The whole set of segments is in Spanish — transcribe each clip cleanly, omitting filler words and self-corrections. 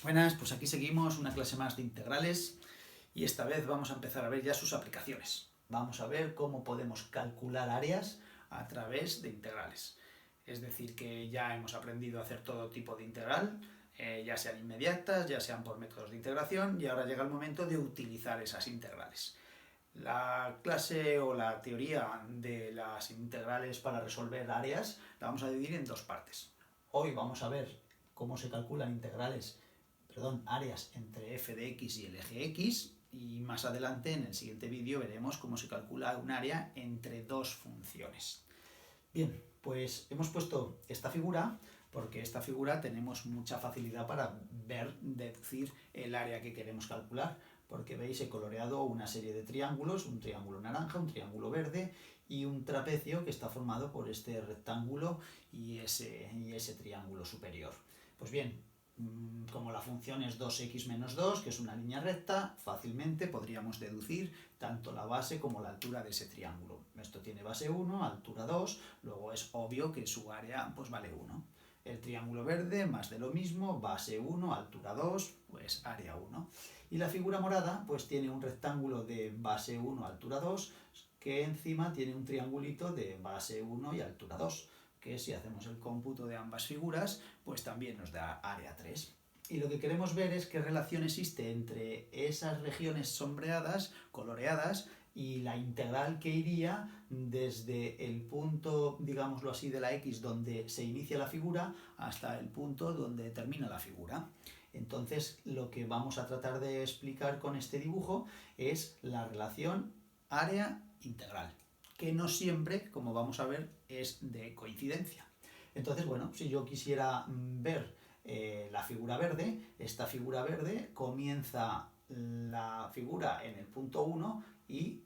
Buenas, pues aquí seguimos una clase más de integrales y esta vez vamos a empezar a ver ya sus aplicaciones. Vamos a ver cómo podemos calcular áreas a través de integrales. Es decir, que ya hemos aprendido a hacer todo tipo de integral, ya sean inmediatas, ya sean por métodos de integración, y ahora llega el momento de utilizar esas integrales. La clase o la teoría de las integrales para resolver áreas la vamos a dividir en dos partes. Hoy vamos a ver cómo se calculan áreas entre f de x y el eje x, y más adelante en el siguiente vídeo veremos cómo se calcula un área entre dos funciones. Bien, pues hemos puesto esta figura porque esta figura tenemos mucha facilidad para deducir el área que queremos calcular, porque veis he coloreado una serie de triángulos, un triángulo naranja, un triángulo verde y un trapecio que está formado por este rectángulo y ese triángulo superior. Pues bien, como la función es 2x menos 2, que es una línea recta, fácilmente podríamos deducir tanto la base como la altura de ese triángulo. Esto tiene base 1, altura 2, luego es obvio que su área pues vale 1. El triángulo verde, más de lo mismo, base 1, altura 2, pues área 1. Y la figura morada pues tiene un rectángulo de base 1, altura 2, que encima tiene un triangulito de base 1 y altura 2. Que si hacemos el cómputo de ambas figuras, pues también nos da área 3. Y lo que queremos ver es qué relación existe entre esas regiones sombreadas, coloreadas, y la integral que iría desde el punto, digámoslo así, de la x donde se inicia la figura hasta el punto donde termina la figura. Entonces, lo que vamos a tratar de explicar con este dibujo es la relación área-integral, que no siempre, como vamos a ver, es de coincidencia. Entonces, bueno, si yo quisiera ver la figura verde, esta figura verde comienza la figura en el punto 1 y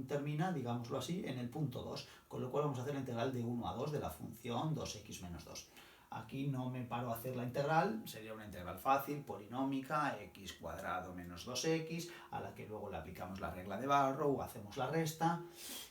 termina, digámoslo así, en el punto 2, con lo cual vamos a hacer la integral de 1 a 2 de la función 2x menos 2. Aquí no me paro a hacer la integral, sería una integral fácil, polinómica, x cuadrado menos 2x, a la que luego le aplicamos la regla de Barrow o hacemos la resta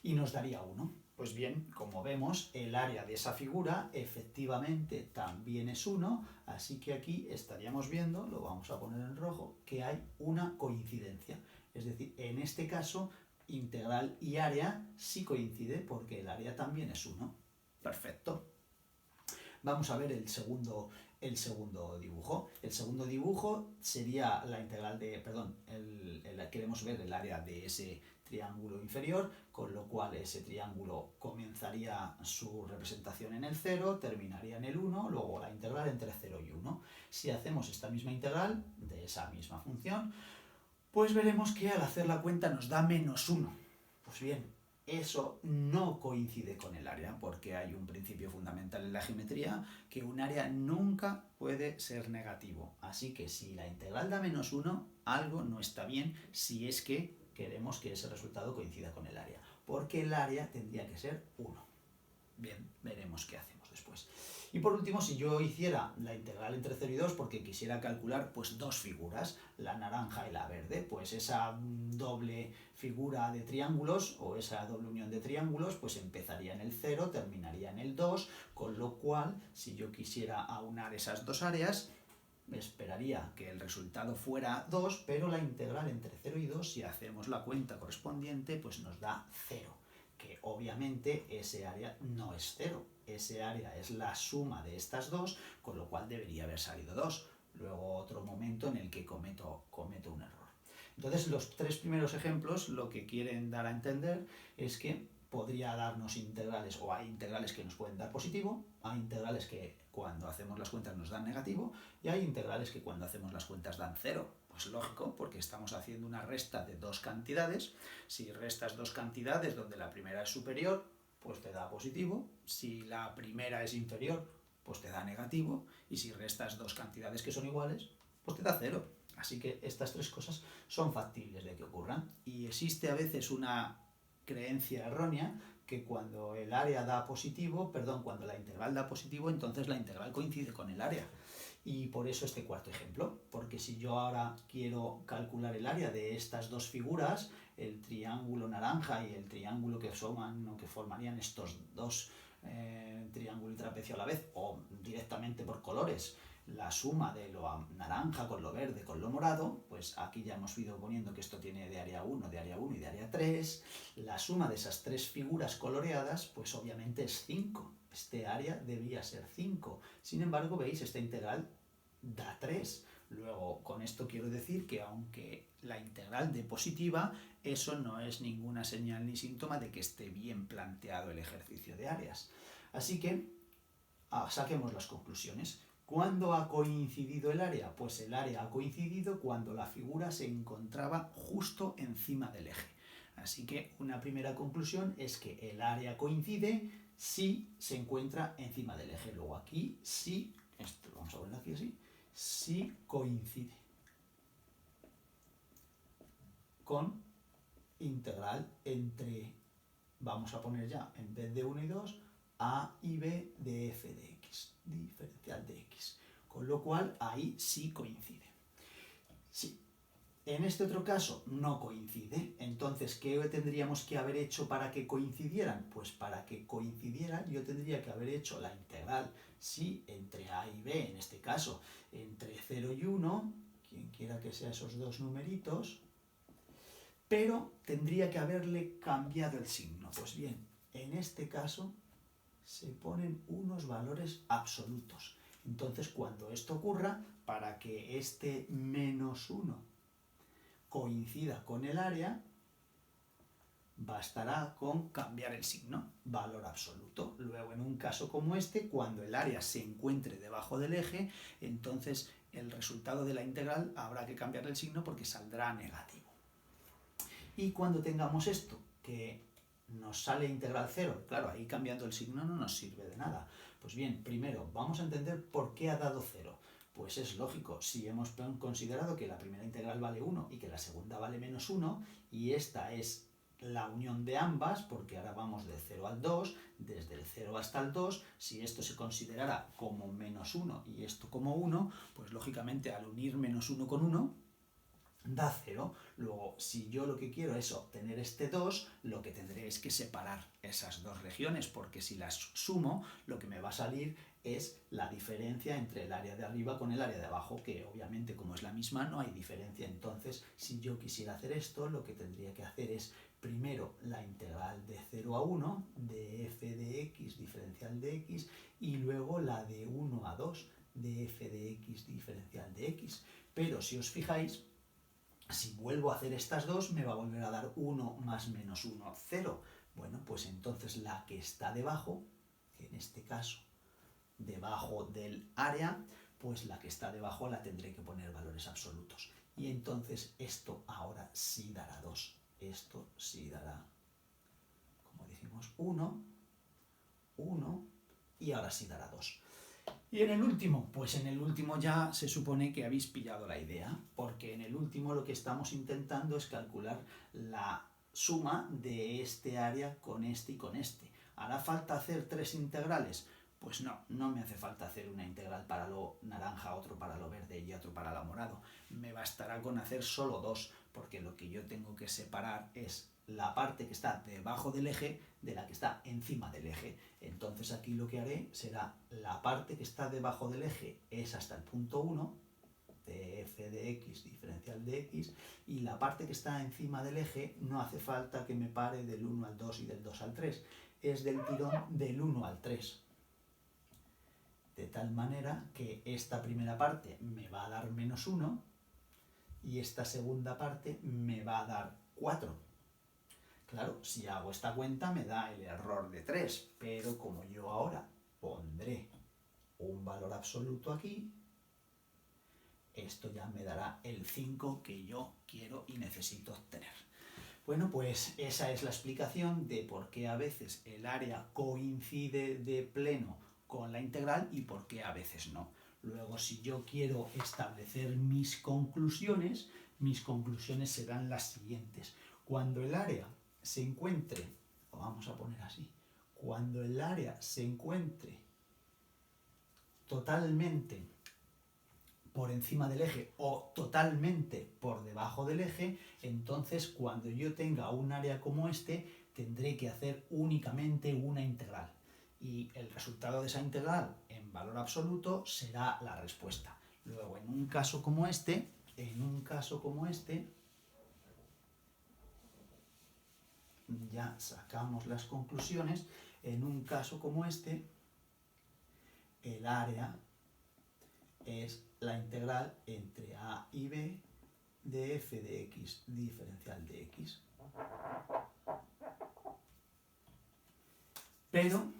y nos daría 1. Pues bien, como vemos, el área de esa figura efectivamente también es 1, así que aquí estaríamos viendo, lo vamos a poner en rojo, que hay una coincidencia. Es decir, en este caso, integral y área sí coincide porque el área también es 1. Perfecto. Vamos a ver el segundo dibujo. El segundo dibujo sería la integral de, queremos ver el área de ese triángulo inferior, con lo cual ese triángulo comenzaría su representación en el 0, terminaría en el 1, luego la integral entre 0 y 1. Si hacemos esta misma integral de esa misma función, pues veremos que al hacer la cuenta nos da menos 1. Pues bien, eso no coincide con el área, porque hay un principio fundamental en la geometría, que un área nunca puede ser negativo. Así que si la integral da menos 1, algo no está bien si es que queremos que ese resultado coincida con el área, porque el área tendría que ser 1. Bien, veremos qué hacemos después. Y por último, si yo hiciera la integral entre 0 y 2 porque quisiera calcular pues dos figuras, la naranja y la verde, pues esa doble figura de triángulos o esa doble unión de triángulos pues empezaría en el 0, terminaría en el 2, con lo cual si yo quisiera aunar esas dos áreas, esperaría que el resultado fuera 2, pero la integral entre 0 y 2, si hacemos la cuenta correspondiente, pues nos da 0. Que obviamente ese área no es 0, ese área es la suma de estas dos, con lo cual debería haber salido 2. Luego otro momento en el que cometo un error. Entonces los tres primeros ejemplos lo que quieren dar a entender es que podría darnos integrales, o hay integrales que nos pueden dar positivo, hay integrales que cuando hacemos las cuentas nos dan negativo, y hay integrales que cuando hacemos las cuentas dan 0. Pues lógico, porque estamos haciendo una resta de dos cantidades. Si restas dos cantidades donde la primera es superior, pues te da positivo. Si la primera es inferior, pues te da negativo. Y si restas dos cantidades que son iguales, pues te da 0. Así que estas tres cosas son factibles de que ocurran. Y existe a veces una creencia errónea que cuando el área da positivo, cuando la integral da positivo, entonces la integral coincide con el área. Y por eso este cuarto ejemplo, porque si yo ahora quiero calcular el área de estas dos figuras, el triángulo naranja y el triángulo que formarían estos dos triángulo y trapecio a la vez, o directamente por colores, la suma de lo naranja con lo verde con lo morado, pues aquí ya hemos ido poniendo que esto tiene de área 1, de área 1 y de área 3. La suma de esas tres figuras coloreadas, pues obviamente es 5. Este área debía ser 5. Sin embargo, veis, esta integral da 3. Luego, con esto quiero decir que aunque la integral dé positiva, eso no es ninguna señal ni síntoma de que esté bien planteado el ejercicio de áreas. Así que saquemos las conclusiones. ¿Cuándo ha coincidido el área? Pues el área ha coincidido cuando la figura se encontraba justo encima del eje. Así que una primera conclusión es que el área coincide si se encuentra encima del eje. Luego aquí sí, esto vamos a poner aquí así, sí coincide con integral entre, vamos a poner ya, en vez de 1 y 2, a y b de f de x, diferencial de x. Con lo cual, ahí sí coincide. Sí. En este otro caso no coincide. Entonces, ¿qué tendríamos que haber hecho para que coincidieran? Pues para que coincidieran yo tendría que haber hecho la integral, sí, entre a y b, en este caso, entre 0 y 1, quien quiera que sea esos dos numeritos, pero tendría que haberle cambiado el signo. Pues bien, en este caso se ponen unos valores absolutos. Entonces, cuando esto ocurra, para que este menos 1 coincida con el área, bastará con cambiar el signo, valor absoluto. Luego, en un caso como este, cuando el área se encuentre debajo del eje, entonces el resultado de la integral habrá que cambiar el signo porque saldrá negativo. Y cuando tengamos esto, que nos sale integral 0, claro, ahí cambiando el signo no nos sirve de nada. Pues bien, primero vamos a entender por qué ha dado 0. Pues es lógico, si hemos considerado que la primera integral vale 1 y que la segunda vale menos 1, y esta es la unión de ambas, porque ahora vamos del 0 al 2, desde el 0 hasta el 2, si esto se considerara como menos 1 y esto como 1, pues lógicamente al unir menos 1 con 1, da 0. Luego, si yo lo que quiero es obtener este 2, lo que tendré es que separar esas dos regiones, porque si las sumo, lo que me va a salir es la diferencia entre el área de arriba con el área de abajo, que obviamente como es la misma no hay diferencia. Entonces, si yo quisiera hacer esto, lo que tendría que hacer es primero la integral de 0 a 1 de f de x diferencial de x y luego la de 1 a 2 de f de x diferencial de x. Pero si os fijáis, si vuelvo a hacer estas dos, me va a volver a dar 1 más menos 1, 0. Bueno, pues entonces la que está debajo, que en este caso, debajo del área, pues la que está debajo la tendré que poner valores absolutos. Y entonces esto ahora sí dará 2. Esto sí dará, como decimos, 1, 1, y ahora sí dará 2. Y en el último, pues en el último ya se supone que habéis pillado la idea, porque en el último lo que estamos intentando es calcular la suma de este área con este y con este. ¿Hará falta hacer 3 integrales? Pues no, no me hace falta hacer una integral para lo naranja, otro para lo verde y otro para lo morado. Me bastará con hacer solo 2, porque lo que yo tengo que separar es la parte que está debajo del eje de la que está encima del eje. Entonces aquí lo que haré será la parte que está debajo del eje es hasta el punto 1 de f de x diferencial de x, y la parte que está encima del eje no hace falta que me pare del 1 al 2 y del 2 al 3, es del tirón del 1 al 3. De tal manera que esta primera parte me va a dar menos 1 y esta segunda parte me va a dar 4. Claro, si hago esta cuenta me da el error de 3, pero como yo ahora pondré un valor absoluto aquí, esto ya me dará el 5 que yo quiero y necesito obtener. Bueno, pues esa es la explicación de por qué a veces el área coincide de pleno con la integral y por qué a veces no. Luego, si yo quiero establecer mis conclusiones serán las siguientes. Cuando el área se encuentre, lo vamos a poner así, cuando el área se encuentre totalmente por encima del eje o totalmente por debajo del eje, entonces cuando yo tenga un área como este, tendré que hacer únicamente una integral. y el resultado de esa integral en valor absoluto será la respuesta. Luego, en un caso como este, ya sacamos las conclusiones. En un caso como este, el área es la integral entre a y b de f de x diferencial de x. Pero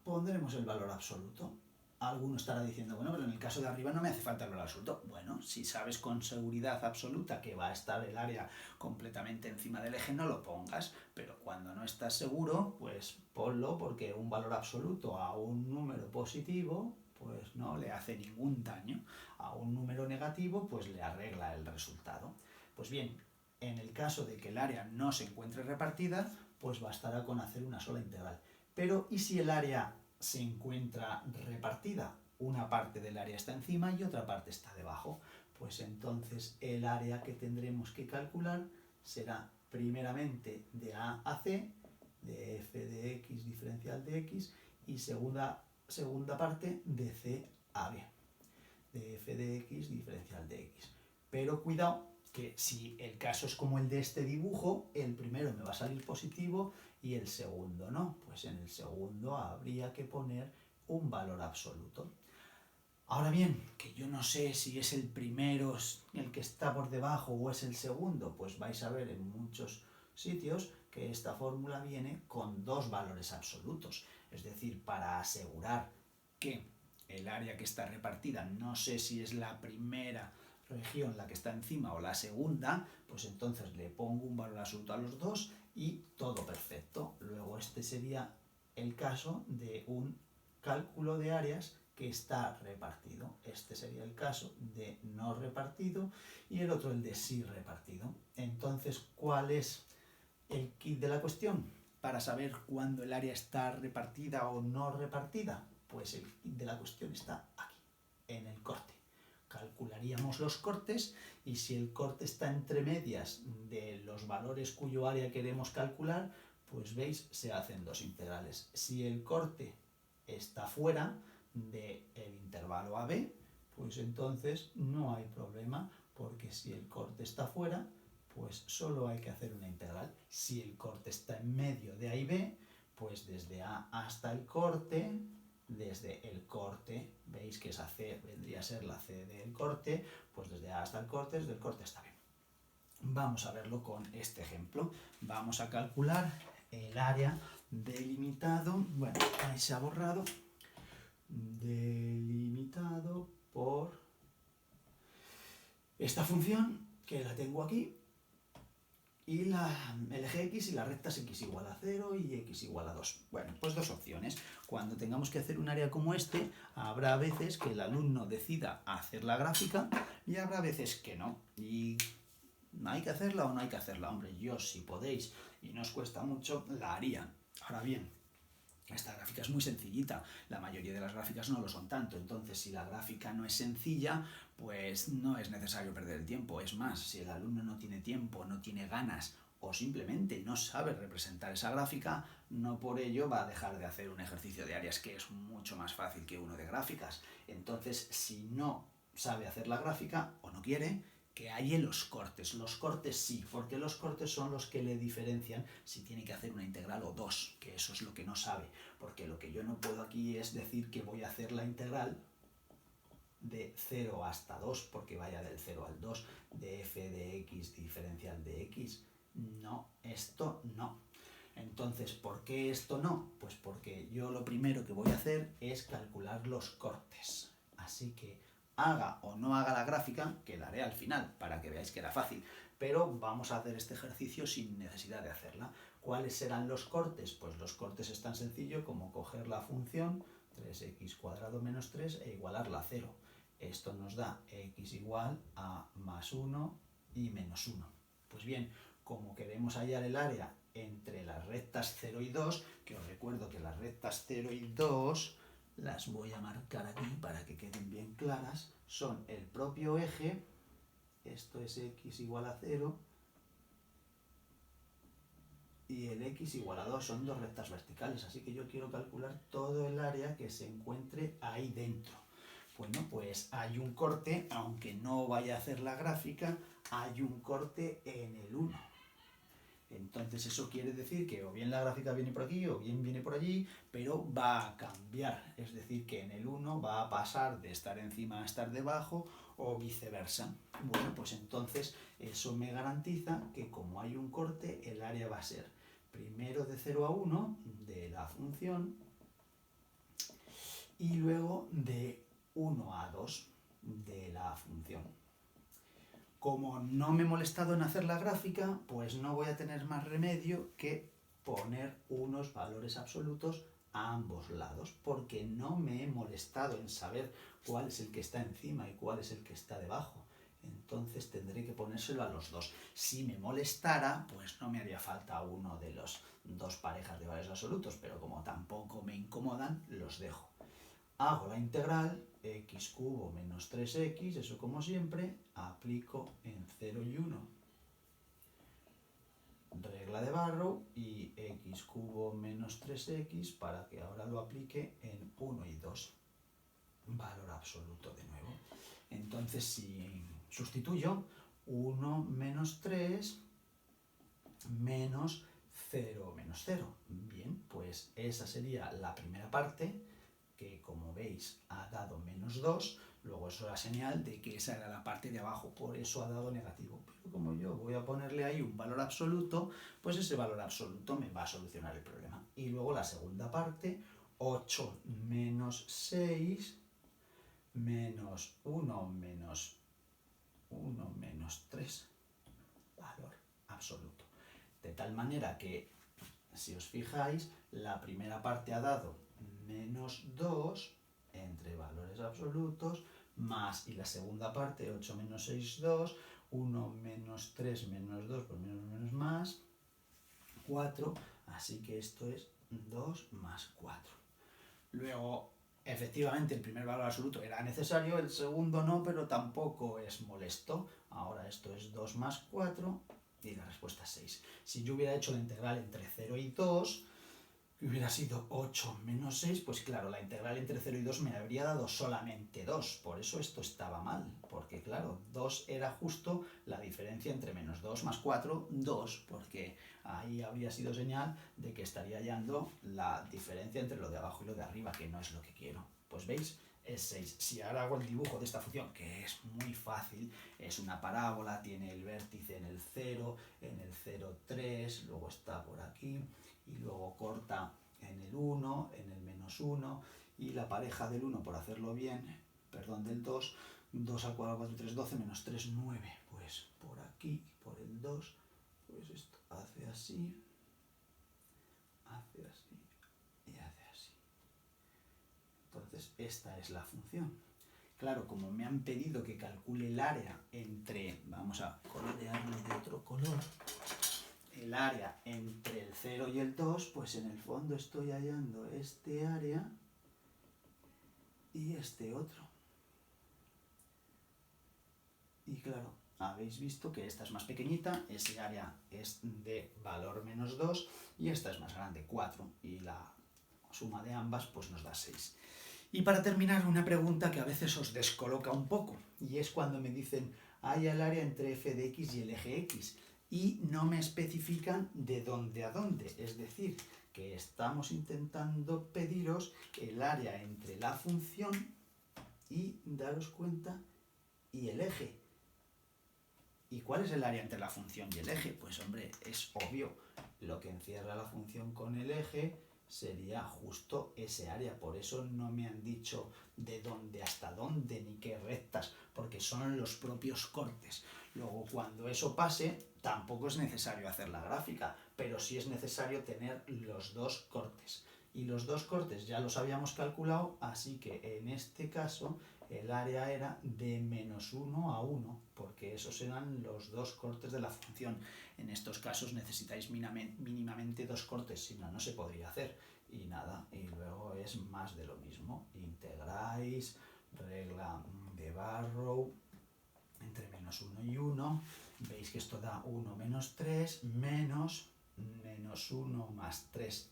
pondremos el valor absoluto. Alguno estará diciendo, bueno, pero en el caso de arriba no me hace falta el valor absoluto. Bueno, si sabes con seguridad absoluta que va a estar el área completamente encima del eje, no lo pongas, pero cuando no estás seguro, pues ponlo, porque un valor absoluto a un número positivo, pues no le hace ningún daño. A un número negativo, pues le arregla el resultado. Pues bien, en el caso de que el área no se encuentre repartida, pues bastará con hacer una sola integral. Pero, ¿y si el área se encuentra repartida? Una parte del área está encima y otra parte está debajo. Pues entonces el área que tendremos que calcular será primeramente de a a c, de f de x diferencial de x, y segunda parte de c a b, de f de x diferencial de x. Pero cuidado, que si el caso es como el de este dibujo, el primero me va a salir positivo y el segundo no. Pues en el segundo habría que poner un valor absoluto. Ahora bien, que yo no sé si es el primero el que está por debajo o es el segundo, pues vais a ver en muchos sitios que esta fórmula viene con dos valores absolutos. Es decir, para asegurar que el área que está repartida, no sé si es la primera región la que está encima o la segunda, pues entonces le pongo un valor absoluto a los dos y todo perfecto. Luego este sería el caso de un cálculo de áreas que está repartido. Este sería el caso de no repartido y el otro el de sí repartido. Entonces, ¿cuál es el kit de la cuestión para saber cuándo el área está repartida o no repartida? Pues el kit de la cuestión está aquí, en el corte. Calcularíamos los cortes y si el corte está entre medias de los valores cuyo área queremos calcular, pues veis, se hacen dos integrales. Si el corte está fuera del intervalo AB, pues entonces no hay problema, porque si el corte está fuera, pues solo hay que hacer una integral. Si el corte está en medio de A y B, pues desde A hasta el corte, desde el corte, veis que esa C vendría a ser la C del corte, pues desde A hasta el corte, desde el corte hasta B. Vamos a verlo con este ejemplo. Vamos a calcular el área delimitado, bueno, ahí se ha borrado, delimitado por esta función, que la tengo aquí, y el eje x y la recta es x igual a 0 y x igual a 2. Bueno, pues dos opciones. Cuando tengamos que hacer un área como este, habrá veces que el alumno decida hacer la gráfica y habrá veces que no. Y ¿hay que hacerla o no hay que hacerla? Hombre, yo si podéis y no os cuesta mucho, la haría. Ahora bien, esta gráfica es muy sencillita, la mayoría de las gráficas no lo son tanto, entonces si la gráfica no es sencilla, pues no es necesario perder el tiempo. Es más, si el alumno no tiene tiempo, no tiene ganas o simplemente no sabe representar esa gráfica, no por ello va a dejar de hacer un ejercicio de áreas que es mucho más fácil que uno de gráficas. Entonces, si no sabe hacer la gráfica o no quiere, que hay en los cortes. Los cortes sí, porque los cortes son los que le diferencian si tiene que hacer una integral o dos, que eso es lo que no sabe, porque lo que yo no puedo aquí es decir que voy a hacer la integral de 0 hasta 2, porque vaya del 0 al 2, de f de x diferencial de x. No, esto no. Entonces, ¿por qué esto no? Pues porque yo lo primero que voy a hacer es calcular los cortes. Así que haga o no haga la gráfica, que la haré al final, para que veáis que era fácil, pero vamos a hacer este ejercicio sin necesidad de hacerla. ¿Cuáles serán los cortes? Pues los cortes es tan sencillo como coger la función 3x cuadrado menos 3 e igualarla a 0. Esto nos da x igual a más 1 y menos 1. Pues bien, como queremos hallar el área entre las rectas 0 y 2, que os recuerdo que las rectas 0 y 2 las voy a marcar aquí para que queden bien claras, son el propio eje, esto es x igual a 0, y el x igual a 2, son dos rectas verticales, así que yo quiero calcular todo el área que se encuentre ahí dentro. Bueno, pues hay un corte, aunque no vaya a hacer la gráfica, hay un corte en el 1. Entonces eso quiere decir que o bien la gráfica viene por aquí o bien viene por allí, pero va a cambiar. Es decir, que en el 1 va a pasar de estar encima a estar debajo o viceversa. Bueno, pues entonces eso me garantiza que como hay un corte, el área va a ser primero de 0 a 1 de la función y luego de 1 a 2 de la función. Como no me he molestado en hacer la gráfica, pues no voy a tener más remedio que poner unos valores absolutos a ambos lados, porque no me he molestado en saber cuál es el que está encima y cuál es el que está debajo. Entonces tendré que ponérselo a los dos. Si me molestara, pues no me haría falta uno de los dos parejas de valores absolutos, pero como tampoco me incomodan, los dejo. Hago la integral, x cubo menos 3x, eso como siempre, aplico en 0 y 1 regla de Barrow y x cubo menos 3x para que ahora lo aplique en 1 y 2, valor absoluto de nuevo. Entonces si sustituyo 1 menos 3 menos 0 menos 0, bien, pues esa sería la primera parte, que como veis ha dado menos 2, luego eso era señal de que esa era la parte de abajo, por eso ha dado negativo. Pero como yo voy a ponerle ahí un valor absoluto, pues ese valor absoluto me va a solucionar el problema. Y luego la segunda parte, 8 menos 6 menos 1 menos 3, valor absoluto. De tal manera que, si os fijáis, la primera parte ha dado menos 2 entre valores absolutos, más, y la segunda parte, 8 menos 6, 2, 1 menos 3 menos 2, pues menos más, 4, así que esto es 2 más 4. Luego, efectivamente, el primer valor absoluto era necesario, el segundo no, pero tampoco es molesto. Ahora esto es 2 más 4 y la respuesta es 6. Si yo hubiera hecho la integral entre 0 y 2, que hubiera sido 8 menos 6, pues claro, la integral entre 0 y 2 me habría dado solamente 2, por eso esto estaba mal, porque claro, 2 era justo la diferencia entre menos 2 más 4, 2, porque ahí habría sido señal de que estaría hallando la diferencia entre lo de abajo y lo de arriba, que no es lo que quiero. Pues veis, es 6. Si ahora hago el dibujo de esta función, que es muy fácil, es una parábola, tiene el vértice en el 0, 3, luego está por aquí, y luego corta en el 1, en el menos 1, y la pareja del 1, por hacerlo bien, perdón, del 2, 2 al cuadrado, 4, 3, 12, menos 3, 9. Pues por aquí, por el 2, pues esto hace así, y hace así. Entonces, esta es la función. Claro, como me han pedido que calcule el área entre, vamos a colorearle de otro color, el área entre el 0 y el 2, pues en el fondo estoy hallando este área y este otro. Y claro, habéis visto que esta es más pequeñita, ese área es de valor menos 2 y esta es más grande, 4, y la suma de ambas pues nos da 6. Y para terminar, una pregunta que a veces os descoloca un poco, y es cuando me dicen, hay el área entre f de x y el eje x, y no me especifican de dónde a dónde, es decir, que estamos intentando pediros el área entre la función y, daros cuenta, y el eje. ¿Y cuál es el área entre la función y el eje? Pues hombre, es obvio, lo que encierra la función con el eje sería justo ese área, por eso no me han dicho de dónde hasta dónde ni qué rectas, porque son los propios cortes. Luego, cuando eso pase, tampoco es necesario hacer la gráfica, pero sí es necesario tener los dos cortes. Y los dos cortes ya los habíamos calculado, así que en este caso el área era de menos 1 a 1, porque esos eran los dos cortes de la función. En estos casos necesitáis mínimamente dos cortes, si no, no se podría hacer. Y nada, y luego es más de lo mismo. Integráis, regla de Barrow, entre menos 1 y 1. Veis que esto da 1 menos 3 menos menos 1 más 3.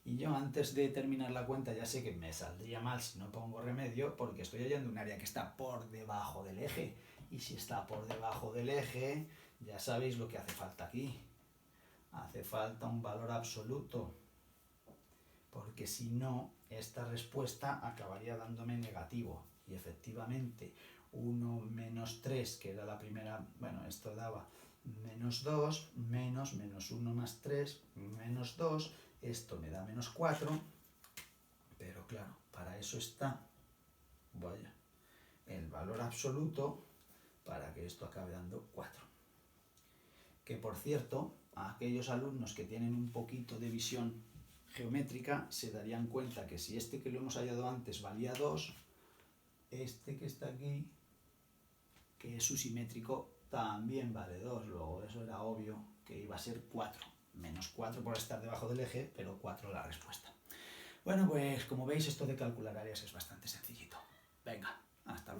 Y yo antes de terminar la cuenta ya sé que me saldría mal si no pongo remedio, porque estoy hallando un área que está por debajo del eje. Y si está por debajo del eje, ya sabéis lo que hace falta aquí. Hace falta un valor absoluto, porque si no, esta respuesta acabaría dándome negativo. Y efectivamente, 1 menos 3, que era la primera, bueno, esto daba menos 2, menos 1 más 3, menos 2, esto me da menos 4, pero claro, para eso está, vaya, el valor absoluto para que esto acabe dando 4. Que por cierto, a aquellos alumnos que tienen un poquito de visión geométrica se darían cuenta que si este que lo hemos hallado antes valía 2, este que está aquí, que es su simétrico, también vale 2. Luego eso era obvio que iba a ser 4. Menos 4 por estar debajo del eje, pero 4 la respuesta. Bueno, pues como veis, esto de calcular áreas es bastante sencillito. Venga, hasta luego.